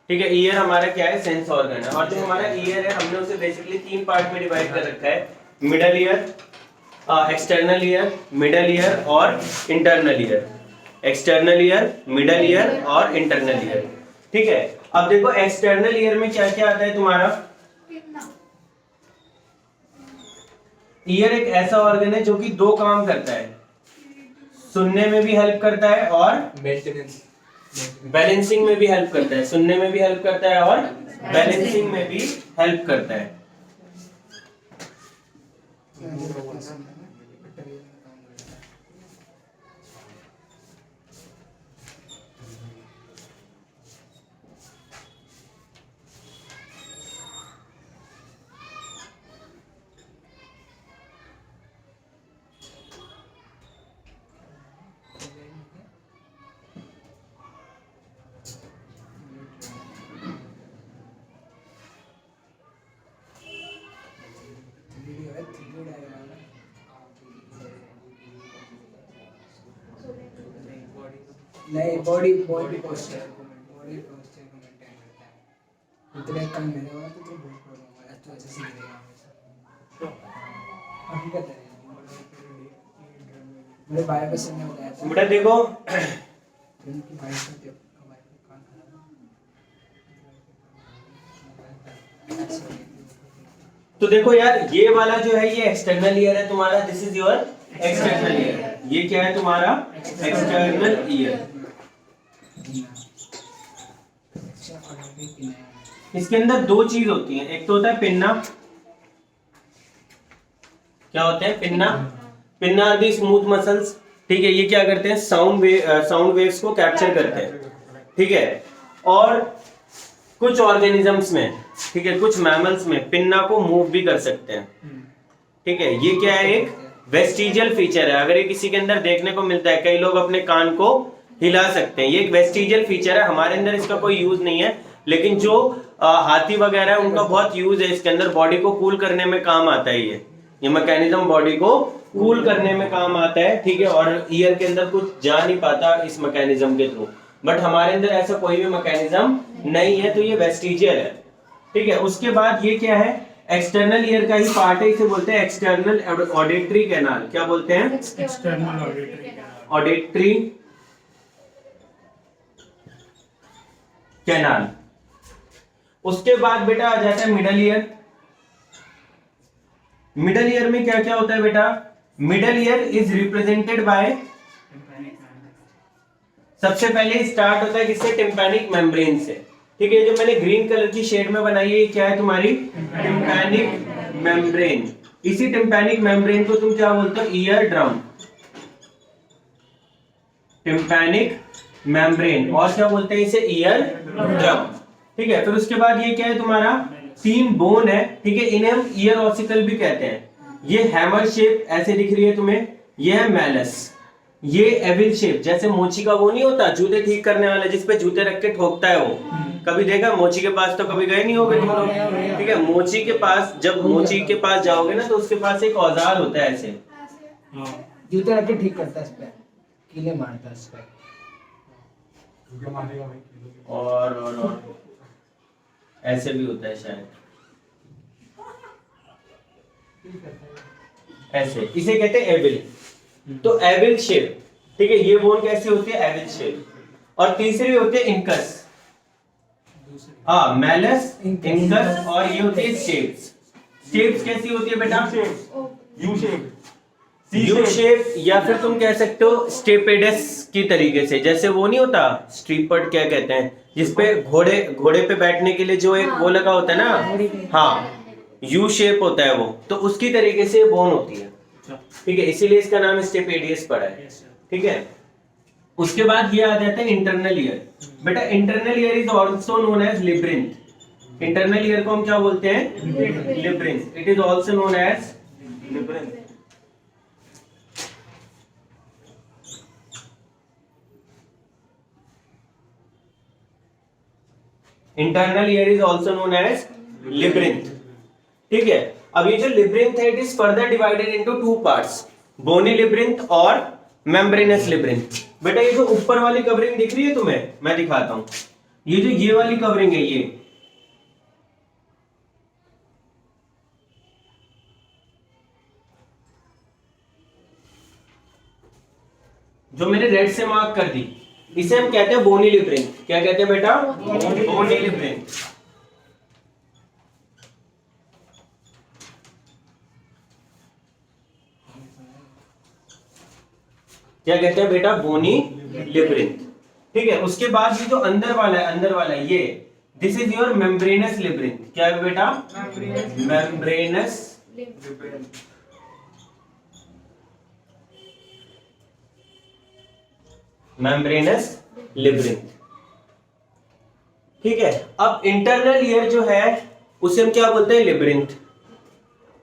ठीक है, ईयर हमारा क्या है, सेंस ऑर्गन है। और जो हमारा ईयर है हमने उसे बेसिकली 3 पार्ट में डिवाइड कर रखा है, middle ear, external ear, middle ear और internal ear. External ear, middle ear और इंटरनल ईयर। ठीक है, अब देखो एक्सटर्नल ईयर में क्या क्या आता है तुम्हारा। ईयर एक ऐसा ऑर्गन है जो कि 2 काम करता है, सुनने में भी हेल्प करता है और बैलेंसिंग में भी हेल्प करता है। सुनने में भी हेल्प करता है और बैलेंसिंग में भी हेल्प करता है। नहीं, बॉडी पोस्चर को मेंटेन करता है। इतने कम मेरे होगा तो बहुत प्रॉब्लम होगा, तो ऐसे सीख रहेगा हमेशा। हकीकत है, मेरे भाई को सुनने बताया था। बेटा देखो उनकी भाई को जब कान खराब, तो देखो यार, ये वाला जो है ये एक्सटर्नल ईयर है तुम्हारा, this is your external ear. ये क्या है तुम्हारा, एक्सटर्नल ईयर। इसके अंदर 2 चीज होती हैं, एक तो होता है पिन्ना। क्या होते हैं, pinna. Pinna are the smooth muscles. ठीक है, ये क्या करते हैं, साउंड वेव्स को कैप्चर करते हैं। ठीक है, और कुछ ऑर्गेनिजम्स में, ठीक है, कुछ मैमल्स में पिन्ना को मूव भी कर सकते हैं। ठीक है, ये क्या है, एक वेस्टिजियल फीचर है। अगर ये किसी के अंदर देखने को मिलता है, कई लोग अपने कान को हिला सकते हैं, ये एक वेस्टिजियल फीचर है। हमारे अंदर इसका कोई यूज नहीं है, लेकिन जो हाथी वगैरह है उनका बहुत यूज है इसके अंदर, बॉडी को कूल करने में काम आता है। ये मैकेनिज्म बॉडी को कूल करने में काम आता है। ठीक है, और ईयर के अंदर कुछ जा नहीं पाता इस मैकेनिज्म के थ्रू, बट हमारे अंदर ऐसा कोई भी मैकेनिज्म नहीं है, तो ये वेस्टिजियल है। ठीक है, उसके बाद ये क्या है, एक्सटर्नल ईयर का ही पार्ट है, इसे बोलते हैं एक्सटर्नल ऑडिटरी कैनाल। क्या बोलते हैं, एक्सटर्नल ऑडिटरी कैनाल। उसके बाद बेटा आ जाता है मिडल ईयर। मिडल ईयर में क्या क्या होता है बेटा, middle ear is represented by, सबसे पहले स्टार्ट होता है किससे, टिम्पैनिक मेम्ब्रेन से। ठीक है, जो मैंने ग्रीन कलर की शेड में बनाई है, ये क्या है तुम्हारी, टिम्पैनिक मेम्ब्रेन। इसी टिम्पैनिक मेम्ब्रेन को तुम क्या बोलते हो, ईयर ड्रम। टिम्पैनिक मेम्ब्रेन, और क्या बोलते हैं इसे, ईयर ड्रम। ठीक है, फिर उसके बाद ये क्या है तुम्हारा, 3 बोन है। ठीक है, इन्हें हम ईयर ऑसिकल भी कहते हैं। ये हैमर शेप ऐसे दिख रही है तुम्हें, ये है मैलस। ये एविल शेप, जैसे मोची का वो नहीं होता जूते ठीक करने वाला, जिसपे जूते रख के ठोकता है वो, कभी देखा मोची के पास, तो कभी गए नहीं होगे तुम लोग। ठीक है, मोची के पास, जब मोची के पास जाओगे ना, तो उसके पास एक औजार होता है ऐसे, जूते रख के ठीक करता है, इस पे कीले मारता है इस पे। और ऐसे भी होता है शायद, ऐसे, इसे कहते हैं एविल। तो एविल शेप। ठीक है, ये बोन कैसी होती है, एविल शेप। और तीसरी होती है इंकस, हाँ, मैलस, इंकस, और ये होती है स्टेप्स। स्टेप्स कैसी होती है बेटा, यू शेप, यू शेप, या फिर तुम कह सकते हो स्टेपेडस की तरीके से, जैसे वो नहीं होता स्ट्रीपर्ड, क्या कहते हैं, जिसपे घोड़े पे बैठने के लिए जो एक वो लगा होता है ना, हाँ, यू शेप होता है वो, तो उसकी तरीके से बोन होती है। ठीक है, इसीलिए इसका नाम स्टेपेडियस पड़ा है। ठीक है, उसके बाद ये आ जाता है इंटरनल ईयर। बेटा internal ear is also known as labyrinth. Internal ear को हम क्या बोलते हैं, labyrinth. It is also known as labyrinth. Internal ear is also known as labyrinth. ठीक है, अब ये जो लिब्रिंथ है, it is further divided into 2 parts, bony labyrinth और मेम्ब्रेनस लिब्रिंथ। बेटा ये जो ऊपर वाली कवरिंग दिख रही है तुम्हें, मैं दिखाता हूं, ये जो ये वाली कवरिंग है, ये जो मैंने रेड से मार्क कर दी, इसे हम कहते हैं बोनी लिब्रिंथ। क्या कहते हैं बेटा? बोनी लिब्रिंथ। क्या कहते हैं बेटा? बोनी लिब्रिंथ। ठीक है, उसके बाद ये जो अंदर वाला है, अंदर वाला है, ये this is your membranous labyrinth. क्या है बेटा? Membranous membranous labyrinth. ठीक है, अब इंटरनल ईयर जो है उसे हम क्या बोलते हैं? लिब्रिंथ।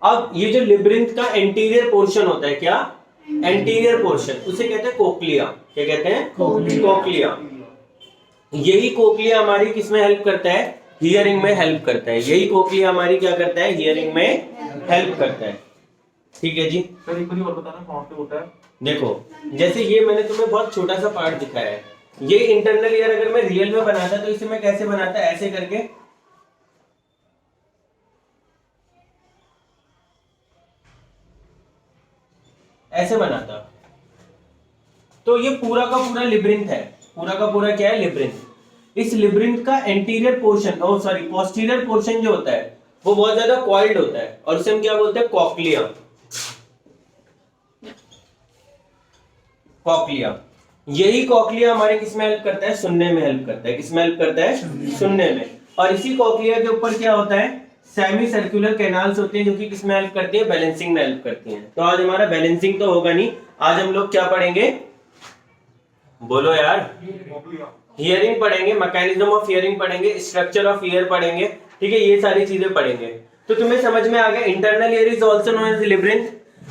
अब ये जो लिब्रिंथ का एंटीरियर पोर्शन होता है, क्या? एंटीरियर पोर्शन, उसे कहते हैं कोक्लिया। क्या कहते हैं? कोक्लिया। यही कोक्लिया हमारी किसमें हेल्प करता है? हियरिंग में हेल्प करता है। यही कोक्लिया हमारी क्या करता है? हियरिंग में हेल्प करता है। ठीक है जी। सर एक बार और बताना कहाँ पे होता है? देखो, जैसे ये मैंने तुम्हें बहुत छोटा सा पार्ट दिखाया है, ये इंटरनल ईयर अगर मैं रियल में बनाता तो इसे मैं कैसे बनाता? ऐसे करके, ऐसे बनाता। तो ये पूरा का पूरा लिब्रिंथ है। पूरा का पूरा क्या है? लिब्रिंथ। इस लिब्रिंथ का एंटीरियर पोर्शन, ओ सॉरी पोस्टीरियर पोर्शन जो होता है वो बहुत ज्यादा कॉइल्ड होता है और उसे हम क्या बोलते हैं? कॉक्लिया। कॉक्लिया। यही कॉक्लिया हमारे किसमें हेल्प करता है? सुनने में हेल्प करता है। किसमें हेल्प करता है? सुनने में। और इसी कॉक्लिया के ऊपर क्या होता है? सेमी सर्कुलर कैनाल्स होते हैं जो कि किसमें हेल्प करती है? बैलेंसिंग में हेल्प करती हैं। तो आज हमारा बैलेंसिंग तो होगा नहीं, आज हम लोग क्या पढ़ेंगे? बोलो यार। हियरिंग पढ़ेंगे, मैकेनिज्म ऑफ हियरिंग पढ़ेंगे, स्ट्रक्चर ऑफ ईयर पढ़ेंगे। ठीक है, ये सारी चीजें पढ़ेंगे। तो तुम्हें समझ में आ गया, internal ear is also known as labyrinth.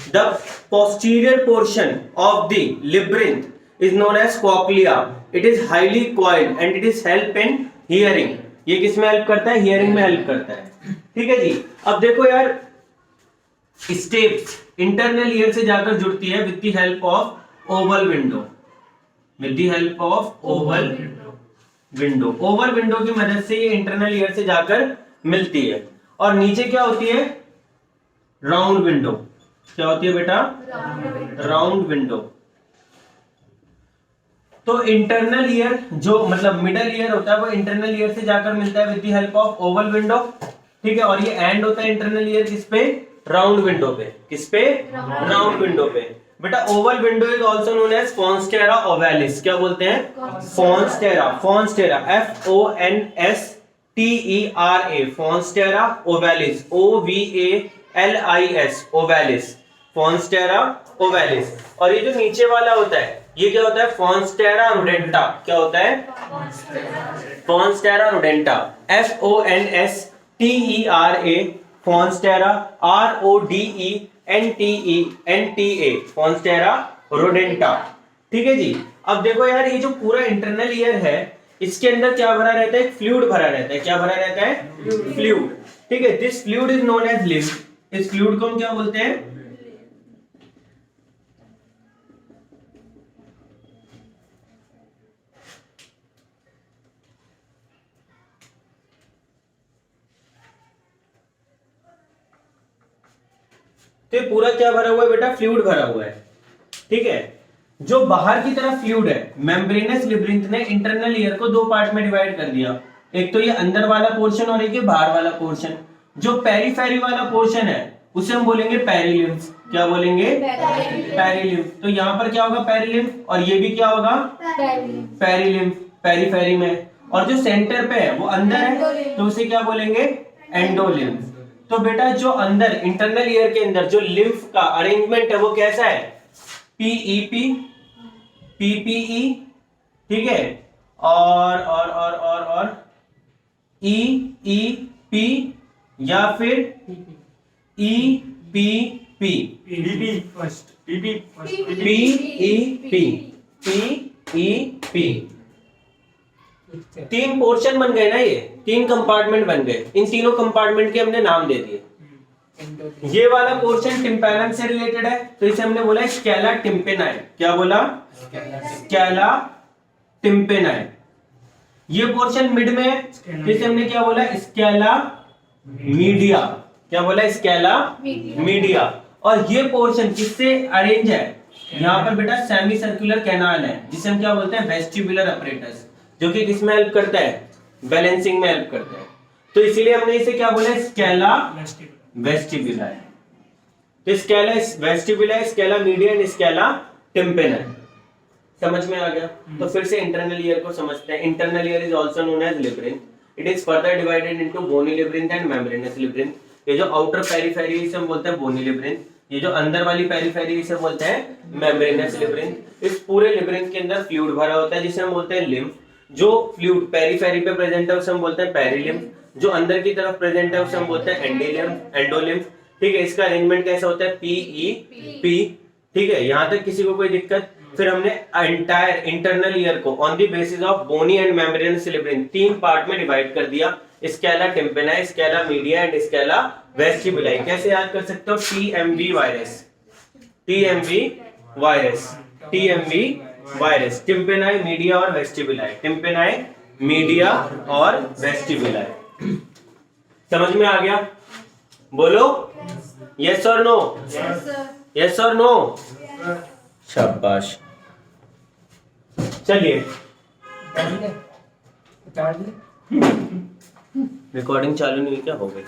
The posterior portion of the labyrinth is known as cochlea. It is highly coiled and it is help in hearing. ये किसमें हेल्प करता है? हियरिंग में हेल्प करता है। ठीक है जी। अब देखो यार, स्टेप्स इंटरनल ईयर से जाकर जुड़ती है with the help of Oval window. With the help of Oval window. Oval window की मदद से ये इंटरनल ईयर से जाकर मिलती है। और नीचे क्या होती है? Round window. क्या होती है बेटा? Round window. तो इंटरनल ईयर जो मतलब मिडल ईयर होता है वो इंटरनल ईयर से जाकर मिलता है with the help of Oval window. ठीक है, और ये एंड होता है इंटरनल ईयर किस पे? राउंड विंडो पे। किस पे? राउंड विंडो पे। बेटा oval window is also known as fenestra ovalis. क्या बोलते हैं? फॉन्स्टेरा। फॉन्स्टेरा, FONSTERA, फॉन्स्टेरा ओवैलिस, OVALIS, ओवैलिस, फॉन्स्टेरा ओवैलिस। और ये जो नीचे वाला होता है ये क्या होता है? फॉन्स्टेरा रोडेंटा। क्या होता है? फॉन्स्टेरा रोडेंटा, FONSTERA, फॉन्स्टेरा RODENTA, फॉन्स्टेरा रोडेंटा। ठीक है जी। अब देखो यार, ये जो पूरा इंटरनल ईयर है इसके अंदर क्या भरा रहता है? फ्लूइड भरा रहता है। क्या भरा रहता है? फ्लूइड। ठीक है, this fluid is known as lymph. इस फ्लूइड को हम क्या बोलते हैं? तो ये पूरा क्या भरा हुआ है बेटा? फ्लूइड भरा हुआ है। ठीक है, जो बाहर की तरफ फ्लूइड है, मेम्ब्रेनस लिब्रिंथ ने इंटरनल ईयर को दो पार्ट में डिवाइड कर दिया। एक तो ये अंदर वाला पोर्शन और एक ये बाहर वाला पोर्शन। जो पेरीफेरी वाला पोर्शन है उसे हम बोलेंगे पेरिलिम्फ। क्या बोलेंगे? पेरिलिम्फ। तो यहाँ पर क्या होगा? पेरिलिम्फ। और ये भी क्या होगा? पेरिलिम्फ, पेरीफेरी में। और जो सेंटर पे है वो अंदर है तो उसे क्या बोलेंगे? एंडोलिम्फ। तो बेटा जो अंदर इंटरनल ईयर के अंदर जो लिम्फ का अरेंजमेंट है वो कैसा है? PEP, PPE, ठीक है, और EEP या फिर EPP, PEP। तीन पोर्शन बन गए ना, ये तीन कंपार्टमेंट बन गए। इन तीनों कंपार्टमेंट के हमने नाम दे दिए। ये वाला पोर्शन टिम्पैनम से रिलेटेड है तो इसे हमने बोला स्केला टिम्पेनाई। क्या बोला? स्केला टिम्पेनाई। ये पोर्शन मिड में है, जिसे हमने क्या बोला, स्केला मीडिया। क्या बोला, स्केला मीडिया। और ये पोर्शन किससे अरेंज है, यहाँ पर बेटा सेमी सर्कुलर कैनाल है, जिसे हम क्या बोलते हैं, वेस्टिबुलर अपरेटस, जो कि किसमें हेल्प करता है, बैलेंसिंग में हेल्प करता है। तो इसीलिए हमने इसे क्या बोला, स्केला वेस्टिबुला है। तो scala vestibuli, scala media and scala tympani. समझ में आ गया? तो फिर से इंटरनल ईयर को समझते हैं। Internal ear is also known as labyrinth. It is further divided into bony labyrinth and membranous labyrinth. ये जो आउटर पेरिफेरी इसे हम बोलते हैं बोनी लेब्रिंथ, ये जो अंदर वाली पेरिफेरी इसे बोलते हैं मेम्ब्रेनस लेब्रिंथ। इस पूरे लेब्रिंथ के अंदर फ्लूइड भरा होता है, जिसे हम बोलते हैं लिम्फ। जो फ्लूइड पेरिफेरी पे प्रेजेंट है उसे हम बोलते हैं पेरिलिम्फ। जो अंदर की तरफ प्रेजेंट है उसे हम बोलते हैं एंडोलिम्फ, एंडोलिम्फ। ठीक है, इसका अरेंजमेंट कैसा होता है, PEP। ठीक है, यहां तक किसी को कोई दिक्कत? फिर हमने एंटायर इंटरनल ईयर को on the basis of bony and membranous labyrinth 3 part में डिवाइड कर दिया, scala tympani, scala media and scala vestibuli. कैसे याद कर सकते हो, TMV virus, TMV virus, TMV virus, tympani, media और वेस्टिबुलाई, टिम्पेनाई, मीडिया और वेस्टिबुलाई। समझ में आ गया? बोलो यस और नो, यस और नो। शाबाश। चलिए रिकॉर्डिंग चालू नहीं, क्या हो गई?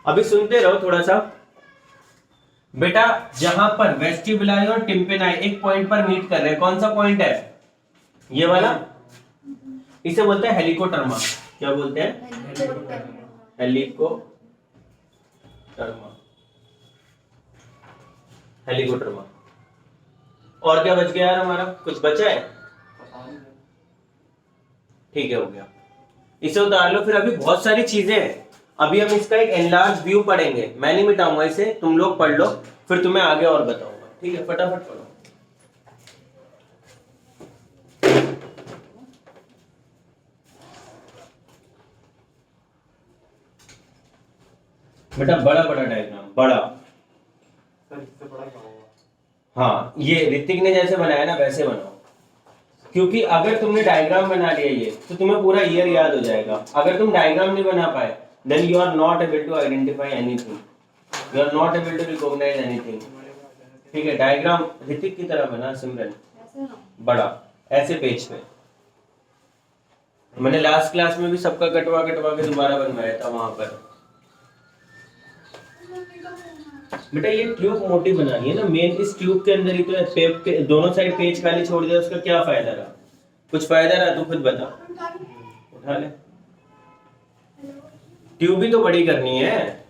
अभी सुनते रहो थोड़ा सा बेटा। जहां पर वेस्टिबुलाई और टिम्पेनाई एक पॉइंट पर मीट कर रहे हैं, कौन सा पॉइंट है, ये वाला, इसे बोलते हैं हेलिकोटर्मा। क्या बोलते हैं, हेलिकोटर्मा, हेलिकोटर्मा। और क्या बच गया यार हमारा, कुछ बचा है? ठीक है, हो गया, इसे उतार लो। फिर अभी बहुत सारी चीजें हैं, अभी हम इसका एक एनलार्ज व्यू पढ़ेंगे। मैं नहीं मिटाऊंगा इसे, तुम लोग पढ़ लो, फिर तुम्हें आगे और बताऊंगा। ठीक है, फटाफट पढ़ो। बेटा बड़ा बड़ा डायग्राम, बड़ा। सर इससे बड़ा क्या होगा? हाँ, ये ऋतिक ने जैसे बनाया ना वैसे बनाओ, क्योंकि अगर तुमने डायग्राम बना लिया ये, तो तुम्हें पूरा ईयर याद हो जाएगा। अगर तुम डायग्राम नहीं बना पाए, then you are not able to identify anything, you are not able to recognize anything। ठीक है, डायग्राम ऋतिक की तरह बना सिमरन, बड़ा, ऐसे पेज पे। मैंने लास्ट क्लास में भी सबका कटवा कटवा के दोबारा बनवाया था वहां पर। बेटा ये ट्यूब मोटी बनानी है ना, मेन इस ट्यूब के अंदर ही तो है। पेप के दोनों साइड पेज खाली छोड़ दिया, उसका क्या फायदा रहा? कुछ फायदा रहा तो खुद बता, उठा ले। ट्यूब भी तो बड़ी करनी है।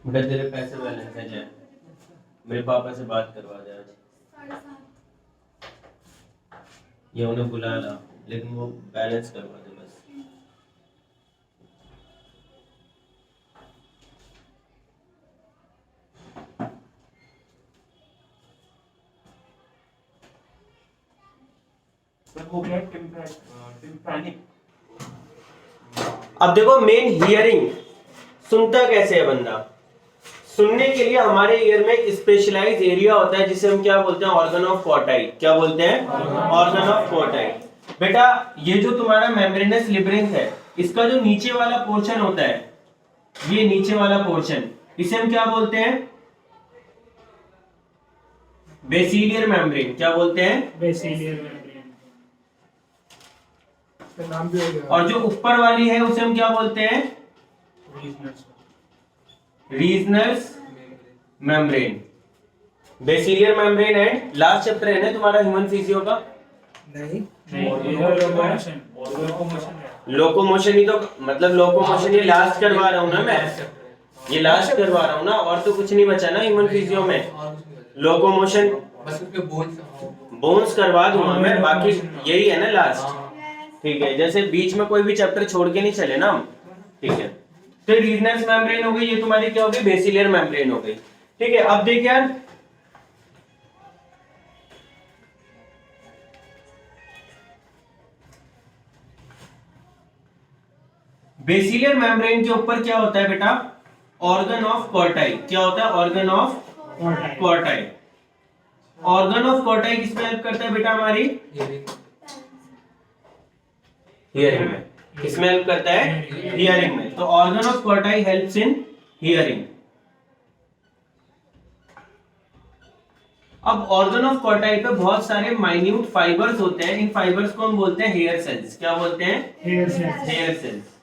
बेटा तेरे पैसे बैलेंस है, जाए मेरे पापा से बात करवा दे आज। ये उन्हें बुला ला, लेकिन वो बैलेंस करवा दे बस। सर वो क्या है, टिम्पैनिक। अब देखो मेन हियरिंग, सुनता कैसे है बंदा? सुनने के लिए हमारे ईयर में एक स्पेशलाइज्ड एरिया होता है, जिसे हम क्या बोलते हैं, ऑर्गन ऑफ कोटाई। क्या बोलते हैं, ऑर्गन ऑफ कोटाई। बेटा ये जो तुम्हारा मेम्ब्रेनस लेब्रिंथ है, इसका जो नीचे वाला पोर्शन होता है, ये नीचे वाला पोर्शन, इसे हम क्या बोलते हैं, बेसिलियर मेम्ब्रेन। क्या बोलते हैं, बेसिलियर मेम्ब्रेन। इसका नाम भी हो गया। और जो ऊपर वाली है उसे हम क्या बोलते हैं, Reissner's membrane, basilar membrane. And last chapter है ना तुम्हारा ह्यूमन फिजियो का? नहीं, लोकोमोशन ही तो, मतलब लोकोमोशन ये लास्ट करवा रहा हूँ ना मैं, ये लास्ट करवा रहा हूँ ना, और तो कुछ नहीं बचा ना ह्यूमन फिजियो में। लोकोमोशन बस उसके बोन्स करवा दूंगा मैं, बाकी यही है ना लास्ट। ठीक है, जैसे बीच में कोई भी चैप्टर छोड़ के नहीं चले ना हम। ठीक है, तो रीजनल मेम्ब्रेन हो गई, ये तुम्हारी क्या हो गई, बेसिलियर मेम्ब्रेन हो गई। ठीक है, अब देखिए यार, बेसिलियर मेम्ब्रेन के ऊपर क्या होता है बेटा, ऑर्गन ऑफ कोटाई। क्या होता है, organ of quartile. Organ of quartile किसमें हेल्प करता है बेटा हमारी? हियरिंग में। किसमें हेल्प करता है? हियरिंग में। तो organ of quartile helps in hearing. अब ऑर्गन ऑफ क्वार्टाइल पे बहुत सारे माइन्यूट फाइबर्स होते हैं। इन फाइबर्स को हम बोलते हैं हेयर सेल्स। क्या बोलते हैं? Hair cells.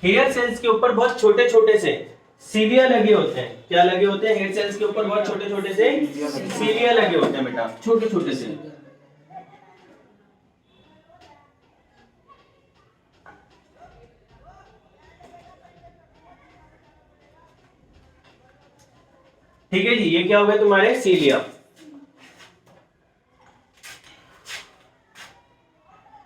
हेयर सेल्स के ऊपर बहुत छोटे छोटे से सीलिया लगे होते हैं। क्या लगे होते हैं? हेयर सेल्स के ऊपर बहुत छोटे छोटे से सीलिया लगे होते हैं बेटा, छोटे छोटे से। ठीक है जी, ये क्या हो गया तुम्हारे? सीलिया।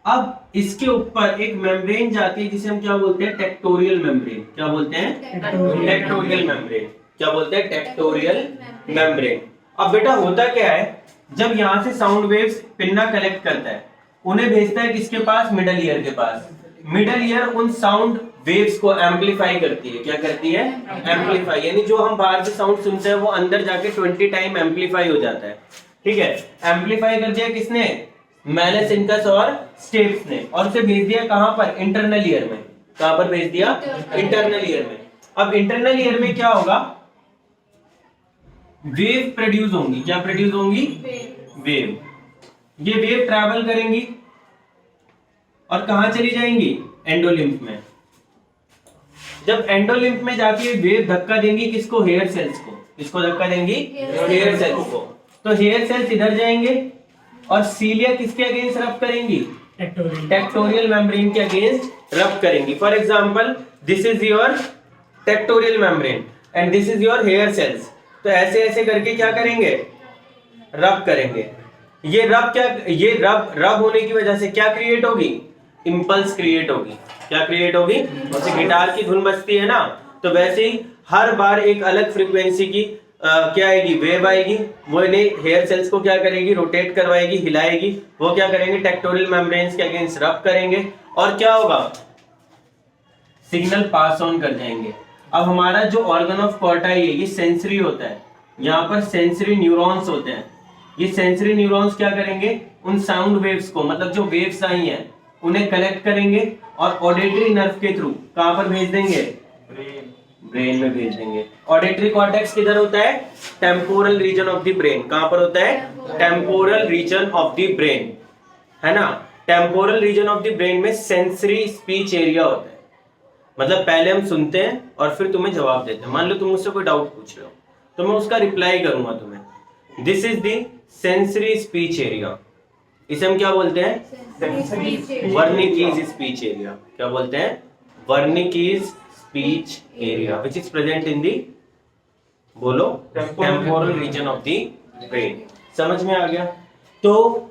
अब इसके ऊपर एक मेम्ब्रेन जाती है जिसे हम क्या बोलते हैं? Tectorial membrane. क्या बोलते हैं? Tectorial membrane. क्या बोलते हैं? Tectorial membrane. अब बेटा होता क्या है, जब यहां से साउंड वेव्स पिन्ना कलेक्ट करता है, उन्हें भेजता है किसके पास? मिडल ईयर के पास। मिडल ईयर उन साउंड वेव्स को एम्पलीफाई करती है। क्या करती है? एम्पलीफाई। यानी जो हम बाहर से साउंड सुनते हैं वो अंदर जाके 20 टाइम एम्पलीफाई हो जाता है। ठीक है, एम्पलीफाई कर दिया किसने? मैलस इनकस और स्टेप्स ने, और उसे भेज दिया कहां पर? इंटरनल ईयर में। कहां पर भेज दिया? इंटरनल ईयर में। अब इंटरनल ईयर में क्या होगा? वेव प्रोड्यूस होंगी। क्या प्रोड्यूस होंगी? वेव। ये वेव ट्रैवल करेंगी और कहां चली जाएंगी? एंडोलिम्फ में। जब एंडोलिम्फ में जाके वेव धक्का देंगी किसको? हेयर सेल्स को। किसको धक्का देंगी? हेयर सेल्स को। तो हेयर सेल्स इधर जाएंगे और सीलिया किसके अगेंस्ट रब करेंगी? टेक्टोरियल मेम्ब्रेन के अगेंस्ट रब करेंगी। For example, this is your tectorial membrane and this is your hair cells. तो ऐसे ऐसे करके क्या करेंगे? रब करेंगे। ये रब होने की वजह से क्या क्रिएट होगी? इंपल्स क्रिएट होगी। क्या क्रिएट होगी? जैसे गिटार की धुन बजती है ना, तो वैसे ही हर बार एक अलग फ्रीक्वेंसी की क्या आएगी? वेव आएगी। वो इन्हें हेयर सेल्स को क्या करेगी? रोटेट करवाएगी, हिलाएगी। वो क्या करेंगे? टेक्टोरियल मेम्ब्रेन्स के अगेंस्ट रब करेंगे और क्या होगा? सिग्नल पास ऑन कर जाएंगे। अब हमारा जो ऑर्गन ऑफ क्वार्टाई है ये सेंसरी होता है। यहाँ पर सेंसरी न्यूरॉन्स होते हैं। ये सेंसरी न्यूरॉन्स क्या करेंगे? उन साउंड वेव्स को, मतलब जो वेव्स आई हैं उन्हें कलेक्ट करेंगे और ऑडिटरी नर्व के थ्रू कहां पर भेज देंगे? ब्रेन में भेज देंगे। ऑडिटरी कॉर्टेक्स किधर होता है? Temporal region of the brain. कहां पर होता है? Temporal region of the brain, है ना। Temporal region of the brain में सेंसरी स्पीच एरिया होता है। मतलब पहले हम सुनते हैं और फिर तुम्हें जवाब देते हैं। मान लो तुम मुझसे कोई डाउट पूछ रहे हो तो मैं उसका रिप्लाई करूंगा तुम्हें। This is the sensory speech area. इसे हम क्या बोलते हैं? Wernicke's speech area. क्या बोलते हैं? Wernicke's speech area which is present in the, बोलो, temporal region of the brain. समझ में आ गया? तो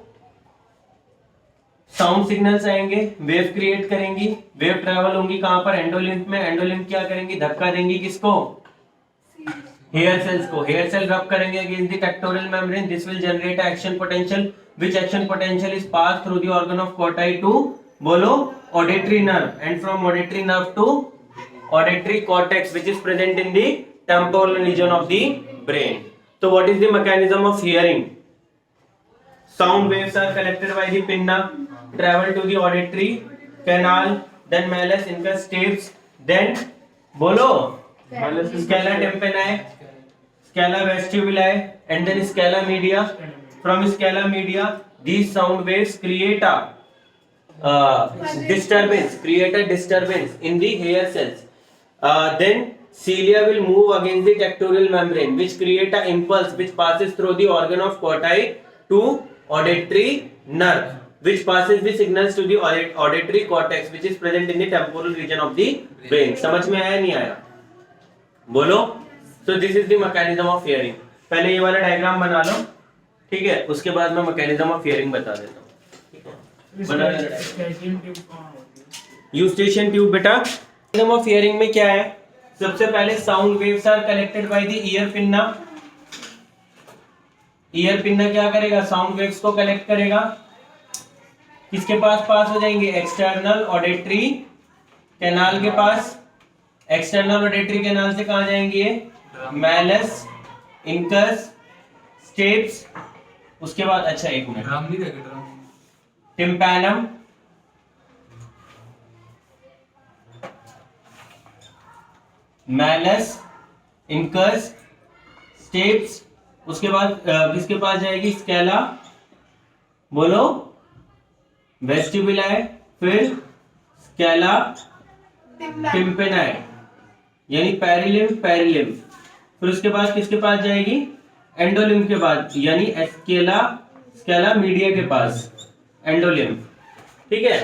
साउंड सिग्नल्स आएंगे, वेव क्रिएट करेंगी, वेव ट्रेवल होंगी कहां पर? एंडोलिम्फ में। एंडोलिम्फ क्या करेंगी? धक्का देंगी किसको? हेयर सेल्स को। हेयर सेल रब करेंगे against the tectorial membrane. This will generate action potential which action potential is passed through the organ of quartai to, bolo, auditory nerve, and from auditory nerve to auditory cortex which is present in the temporal region of the brain. So what is the mechanism of hearing? Sound waves are collected by the pinna, travel to the auditory canal, then malleus incus stapes, then bolo, scala tympani, scala vestibuli, and then scala media. From scala media, these sound waves create a disturbance in the hair cells. Then cilia will move against the tectorial membrane, which create a impulse which passes through the organ of quartai to auditory nerve, which passes the signals to the auditory cortex, which is present in the temporal region of the brain. समझ में आया नहीं आया? बोलो। So this is the mechanism of hearing. पहले ये वाला diagram बना लो, ठीक है, उसके बाद मैं मैकेनिज्म ऑफ हियरिंग बता देता हूँ। यूस्टेशियन ट्यूब बेटा, मैकेनिज्म ऑफ हियरिंग में क्या है? सबसे पहले sound waves are collected by the ear pinna. Ear pinna क्या करेगा? साउंड वेव्स को कलेक्ट करेगा। किसके पास पास हो जाएंगे? एक्सटर्नल ऑडिटरी कैनाल के पास। एक्सटर्नल ऑडिटरी कैनाल से कहां जाएंगे? मैलस इंकस स्टेप्स, उसके बाद अच्छा एक मिनट, ड्रम नहीं देगा drum tympanum, malleus incus steps, उसके बाद किसके पास जाएगी, स्केला, बोलो, वेस्टिबुलाe, फिर स्केला टिम्पेनाe यानी पेरिलिम्फ पेरिलिम्फ, फिर उसके बाद किसके पास जाएगी, एंडोलिम्फ के बाद यानी स्केला स्केला मीडिया के पास, एंडोलिम्फ, ठीक है।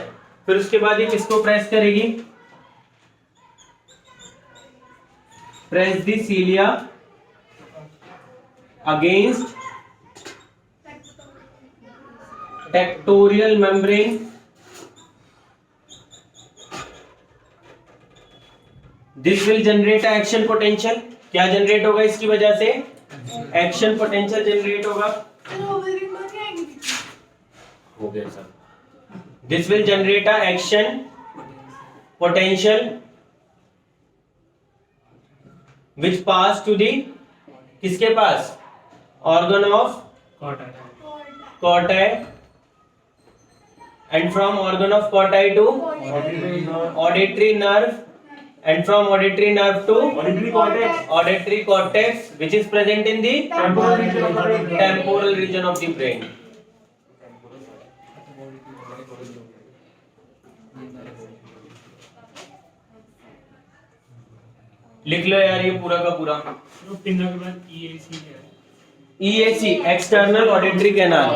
फिर उसके बाद ये किसको प्रेस करेगी, press the cilia against tectorial membrane, this will generate action potential, क्या जनरेट होगा इसकी वजह से, एक्शन पोटेंशियल जनरेट होगा, हो गया sir. This will generate a action potential which pass to the, किसके पास, organ of Corti, and from organ of corti to auditory nerve, and from auditory nerve to auditory cortex, which is present in the temporal region of the brain. लिख लो यार ये पूरा का पूरा, pinna के बाद EAC है, EAC एक्सटर्नल ऑडिटरी कैनाल,